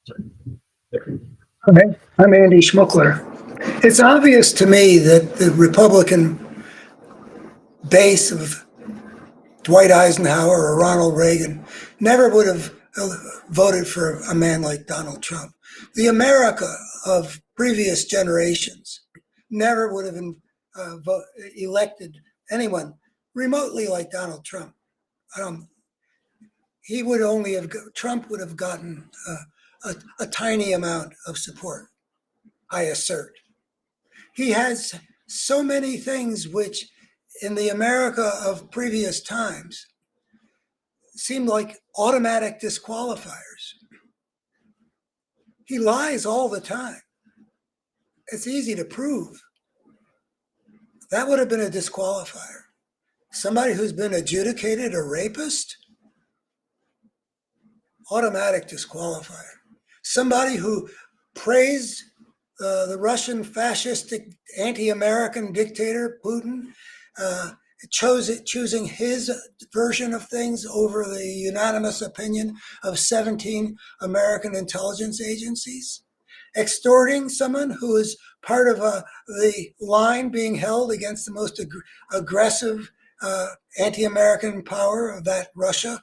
Hi, I'm Andy Schmuckler. It's obvious to me that the Republican base of Dwight Eisenhower or Ronald Reagan never would have voted for a man like Donald Trump. The America of previous generations never would have elected anyone remotely like Donald Trump. Um, he would only have, Trump would have gotten a tiny amount of support, I assert. He has so many things which, in the America of previous times, seemed like automatic disqualifiers. He lies all the time. It's easy to prove. That would have been a disqualifier. Somebody who's been adjudicated a rapist, automatic disqualifier. Somebody who praised the Russian fascistic anti-American dictator Putin, choosing his version of things over the unanimous opinion of 17 American intelligence agencies, extorting someone who is part of the line being held against the most aggressive anti-American power of that Russia,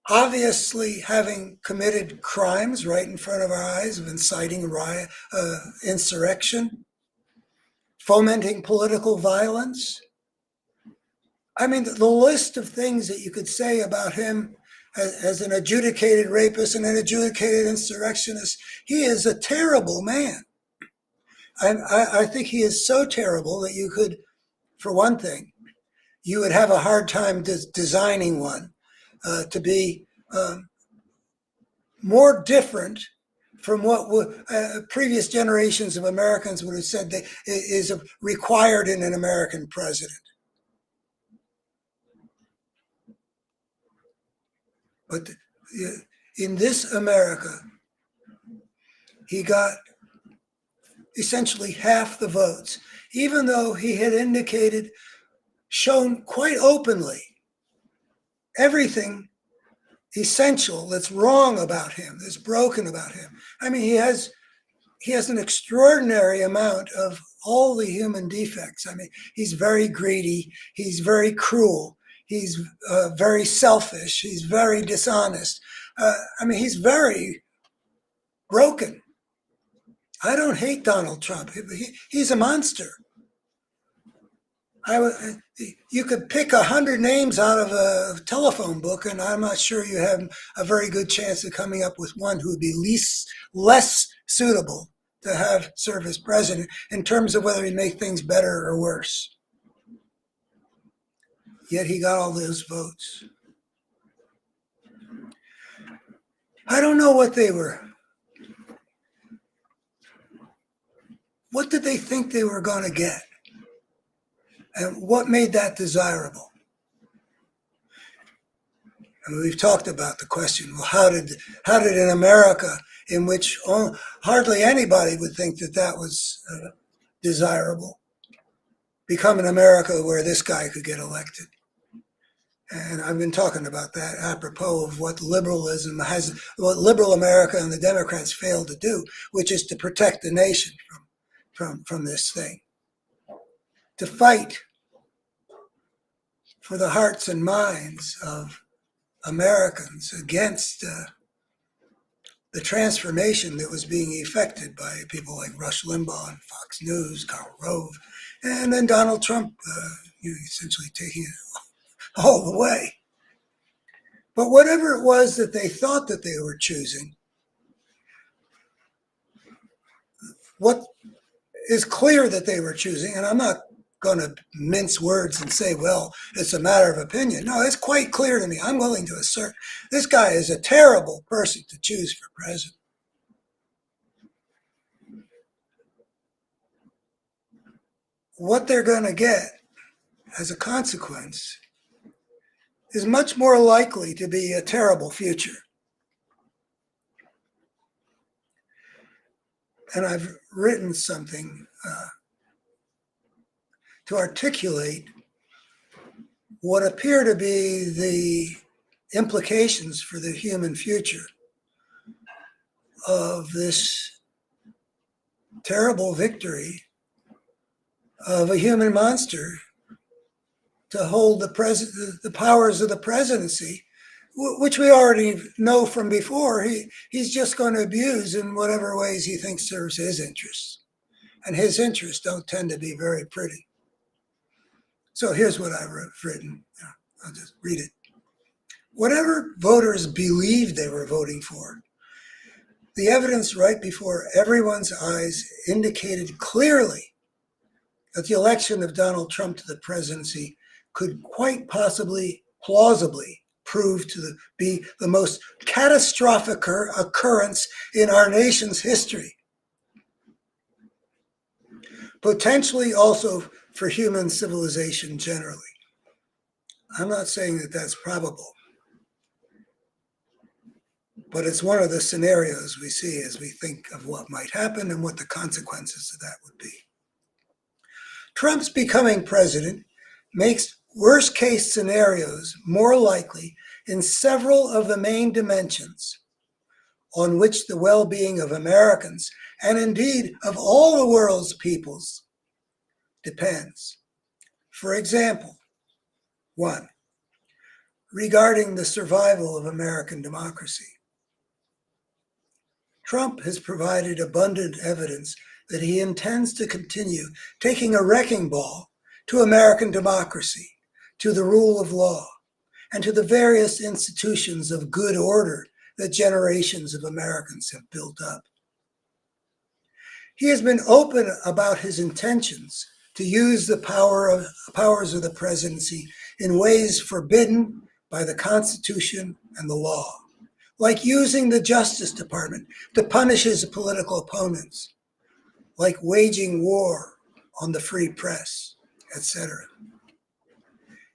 obviously having committed crimes right in front of our eyes of inciting riot, insurrection, fomenting political violence. I mean, the list of things that you could say about him as an adjudicated rapist and an adjudicated insurrectionist, he is a terrible man. I think he is so terrible that you could, for one thing, you would have a hard time designing one to be more different from what previous generations of Americans would have said is required in an American president. But in this America, he got essentially half the votes, even though he had indicated, shown quite openly, everything essential that's wrong about him, that's broken about him. I mean, he has an extraordinary amount of all the human defects. I mean, he's very greedy, he's very cruel, he's very selfish, he's very dishonest. I mean, he's very broken. I don't hate Donald Trump. He's a monster. You could pick 100 names out of a telephone book, and I'm not sure you have a very good chance of coming up with one who would be less suitable to have serve as president in terms of whether he'd make things better or worse. Yet he got all those votes. I don't know what they were. What did they think they were going to get? And what made that desirable? I mean, we've talked about the question, well, how did an America in which hardly anybody would think that was desirable become an America where this guy could get elected? And I've been talking about that apropos of what what liberal America and the Democrats failed to do, which is to protect the nation from this thing, to fight for the hearts and minds of Americans against the transformation that was being effected by people like Rush Limbaugh and Fox News, Karl Rove, and then Donald Trump, essentially taking it all the way. But whatever it was that they thought that they were choosing, what is clear that they were choosing, and I'm not going to mince words and say, well, it's a matter of opinion. No, it's quite clear to me. I'm willing to assert this guy is a terrible person to choose for president. What they're going to get as a consequence is much more likely to be a terrible future. And I've written something to articulate what appear to be the implications for the human future of this terrible victory of a human monster to hold the powers of the presidency, which we already know from before. He's just going to abuse in whatever ways he thinks serves his interests. And his interests don't tend to be very pretty. So here's what I've written. I'll just read it. Whatever voters believed they were voting for, the evidence right before everyone's eyes indicated clearly that the election of Donald Trump to the presidency could quite possibly, plausibly, prove to be the most catastrophic occurrence in our nation's history. Potentially also for human civilization generally. I'm not saying that that's probable, but it's one of the scenarios we see as we think of what might happen and what the consequences of that would be. Trump's becoming president makes worst-case scenarios more likely in several of the main dimensions on which the well-being of Americans, and indeed of all the world's peoples, depends. For example, 1, regarding the survival of American democracy. Trump has provided abundant evidence that he intends to continue taking a wrecking ball to American democracy, to the rule of law, and to the various institutions of good order that generations of Americans have built up. He has been open about his intentions to use the powers of the presidency in ways forbidden by the Constitution and the law, like using the Justice Department to punish his political opponents, like waging war on the free press, etc.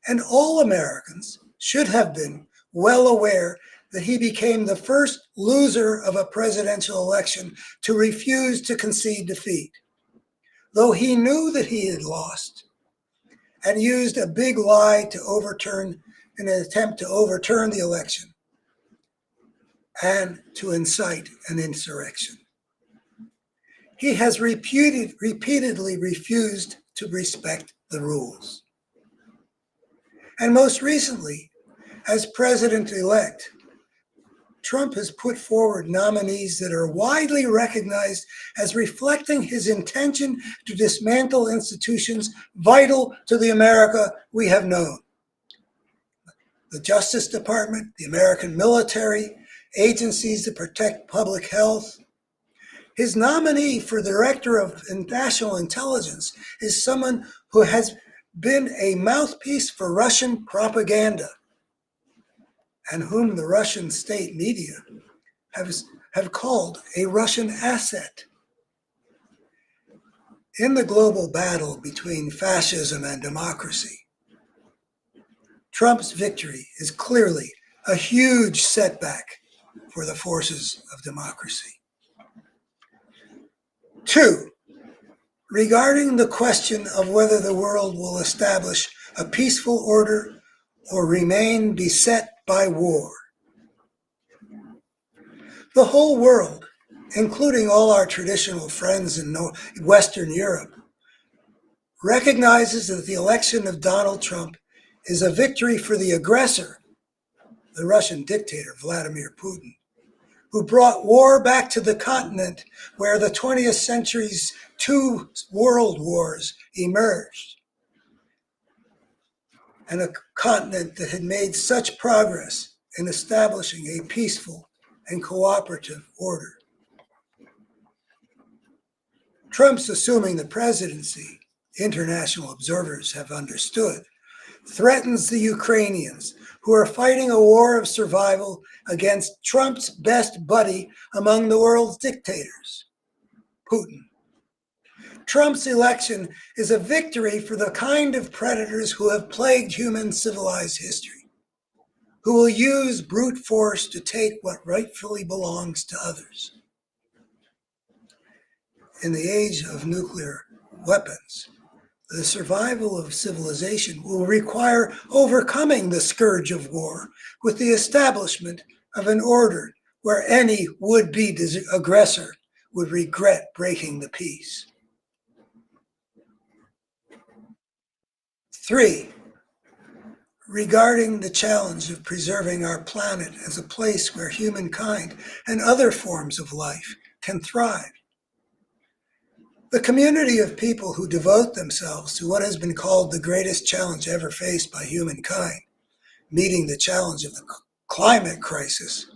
And all Americans should have been well aware that he became the first loser of a presidential election to refuse to concede defeat, though he knew that he had lost and used a big lie to overturn in an attempt to overturn the election and to incite an insurrection. He has repeatedly refused to respect the rules. And most recently, as president-elect, Trump has put forward nominees that are widely recognized as reflecting his intention to dismantle institutions vital to the America we have known. The Justice Department, the American military, agencies that protect public health. His nominee for Director of National Intelligence is someone who has been a mouthpiece for Russian propaganda, and whom the Russian state media have called a Russian asset. In the global battle between fascism and democracy, Trump's victory is clearly a huge setback for the forces of democracy. 2, regarding the question of whether the world will establish a peaceful order or remain beset by war. The whole world, including all our traditional friends in Western Europe, recognizes that the election of Donald Trump is a victory for the aggressor, the Russian dictator Vladimir Putin, who brought war back to the continent where the 20th century's 2 world wars emerged, and a continent that had made such progress in establishing a peaceful and cooperative order. Trump's assuming the presidency, international observers have understood, threatens the Ukrainians, who are fighting a war of survival against Trump's best buddy among the world's dictators, Putin. Trump's election is a victory for the kind of predators who have plagued human civilized history, who will use brute force to take what rightfully belongs to others. In the age of nuclear weapons, The survival of civilization will require overcoming the scourge of war with the establishment of an order where any would-be aggressor would regret breaking the peace. 3. Regarding the challenge of preserving our planet as a place where humankind and other forms of life can thrive. The community of people who devote themselves to what has been called the greatest challenge ever faced by humankind, meeting the challenge of the climate crisis,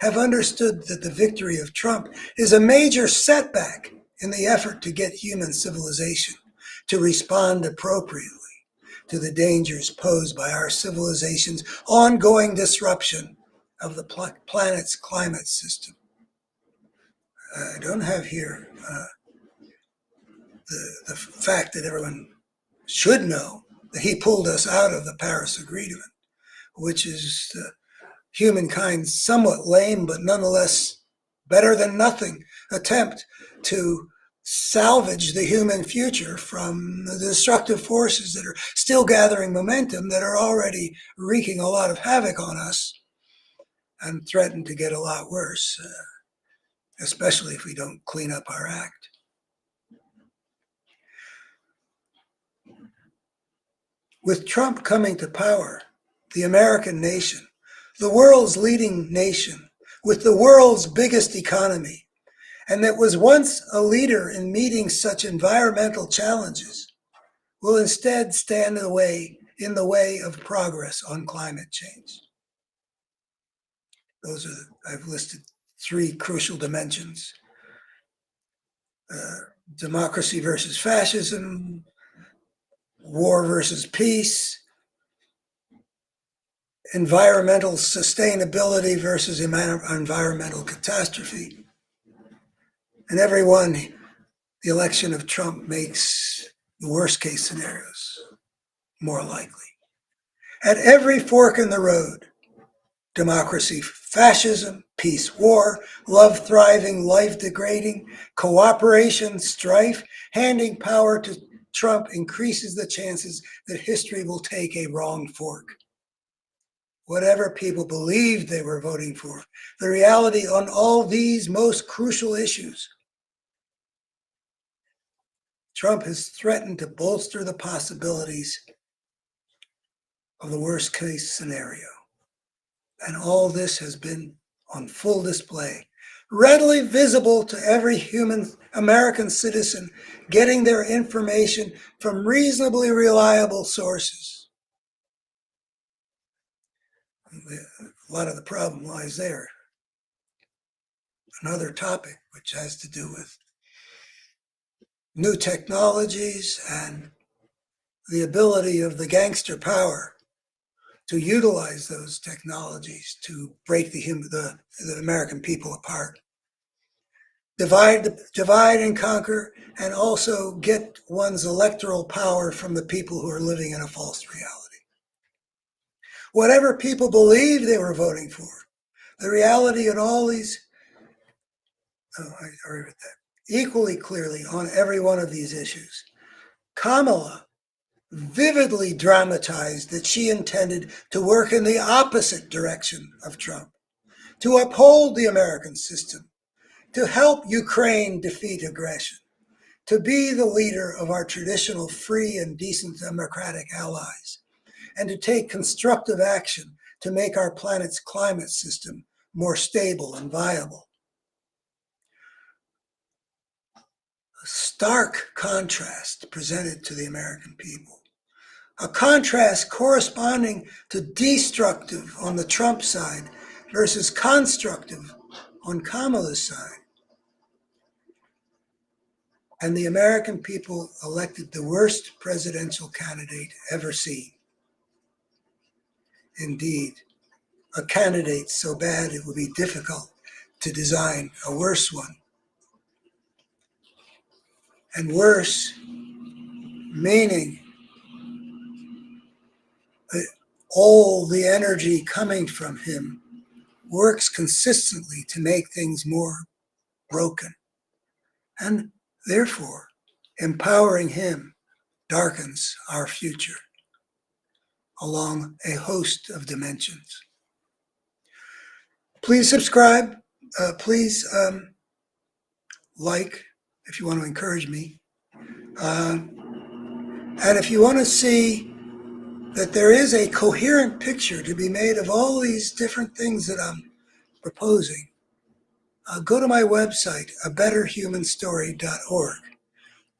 have understood that the victory of Trump is a major setback in the effort to get human civilization to respond appropriately to the dangers posed by our civilization's ongoing disruption of the planet's climate system. I don't have here the fact that everyone should know that he pulled us out of the Paris Agreement, which is humankind's somewhat lame but nonetheless better than nothing attempt to salvage the human future from the destructive forces that are still gathering momentum, that are already wreaking a lot of havoc on us and threaten to get a lot worse, especially if we don't clean up our act. With Trump coming to power, the American nation, the world's leading nation, with the world's biggest economy, and that was once a leader in meeting such environmental challenges, will instead stand in the way of progress on climate change. I've listed 3 crucial dimensions: democracy versus fascism, war versus peace, environmental sustainability versus environmental catastrophe. And everyone, the election of Trump makes the worst case scenarios more likely. At every fork in the road, democracy, fascism, peace, war, love thriving, life degrading, cooperation, strife, handing power to Trump increases the chances that history will take a wrong fork. Whatever people believed they were voting for, the reality on all these most crucial issues, Trump has threatened to bolster the possibilities of the worst case scenario. And all this has been on full display, readily visible to every human American citizen getting their information from reasonably reliable sources. A lot of the problem lies there. Another topic which has to do with new technologies and the ability of the gangster power to utilize those technologies to break the American people apart. Divide and conquer, and also get one's electoral power from the people who are living in a false reality. Whatever people believe they were voting for, the reality in all these, I read that, equally clearly on every one of these issues. Kamala vividly dramatized that she intended to work in the opposite direction of Trump, to uphold the American system, to help Ukraine defeat aggression, to be the leader of our traditional free and decent democratic allies, and to take constructive action to make our planet's climate system more stable and viable. A stark contrast presented to the American people. A contrast corresponding to destructive on the Trump side versus constructive on Kamala's side. And the American people elected the worst presidential candidate ever seen. Indeed, a candidate so bad it would be difficult to design a worse one. And worse, meaning that all the energy coming from him works consistently to make things more broken, and therefore empowering him darkens our future along a host of dimensions. Please subscribe. Please like if you want to encourage me. And if you want to see that there is a coherent picture to be made of all these different things that I'm proposing, go to my website, abetterhumanstory.org,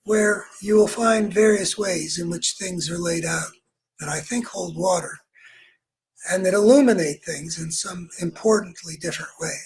where you will find various ways in which things are laid out that I think hold water and that illuminate things in some importantly different way.